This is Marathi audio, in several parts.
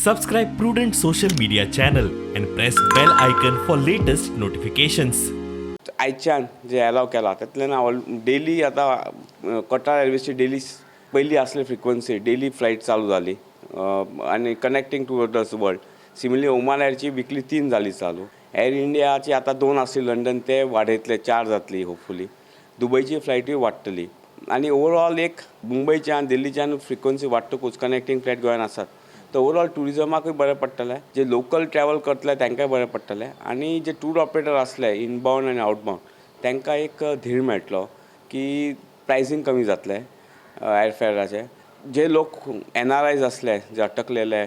Subscribe Prudent social media channel and press bell icon for latest notifications. आयच्यान जे अलाव केला त्यातल्यान डेली आता कटार एअरवेजची डेली पहिली असले फ्रिक्वेन्सी डेली फ्लाईट चालू झाली आणि connecting to the world. Similarly Oman एअरची विकली 3 झाली चालू. एअर इंडियाची आता 2 असली लंडन ते वाडयतले 4 जातली होपफुली. दुबईची फ्लायटूय वाडटली आणि ओवरऑल एक मुंबईच्यान दिल्लीच्यान फ्रिक्वेन्सी वाडटकूच कनेक्टिंग फ्लायट गोंयान आसात. तर ओवरऑल टुरिजमाकूय बरें पडटलें, जे लोकल ट्रॅव्हल करतले तांकांय बरें पडटलें आणि जे टूर ऑपरेटर असले इनबाउंड आणि आउटबाउंड तांकां एक धीर मेळटलो की प्रायसींग कमी जातलें एअरफेअराचें. जे लोक NRIs असले जे अटकलेले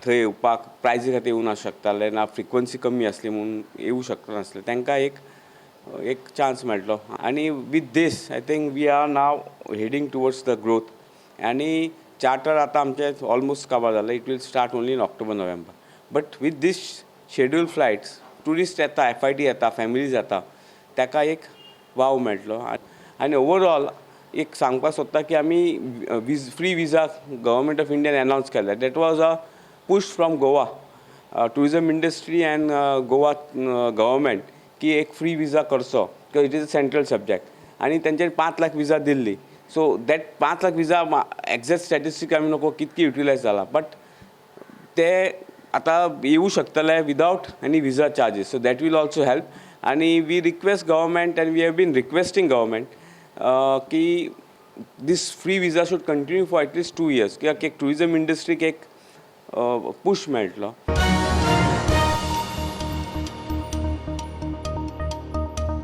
थंय येवपाक प्रायसी खातीर येवं ना शकताले ना फ्रिक्वेन्सी कमी आसली म्हणून येवं शकनासले तांकां एक चान्स मेळटलो. आणि with this I think we are now heading towards the growth आणि चार्टर आता आमचे ऑलमोस्ट कवर झालं. It will start only in October November. But with this schedule flights tourist येता, FIT येता, फॅमिलीज येता, ताका एक वाव मेळटलो. आणि ओवरऑल एक सांगपाक सोदता की आमी फ्री विजा गव्हर्मेंट ऑफ इंडियान अनाउन्स केले. That was a push from Goa tourism industry and Goa government की एक फ्री विजा करचो किंवा it is a central subject आणि तेंच्यानी 5 लाख विजा दिल्ली. So that 5 lakh visa exact statistics आमी नको कितकी युटिलायज जाला बट ते आता येऊ शकतले without any visa charges. So that will also help. आणि we request government and we have been requesting government की this free visa should continue for at least 2 years कित्याक एक टुरिजम इंडस्ट्रीक एक पुश मेळटलो.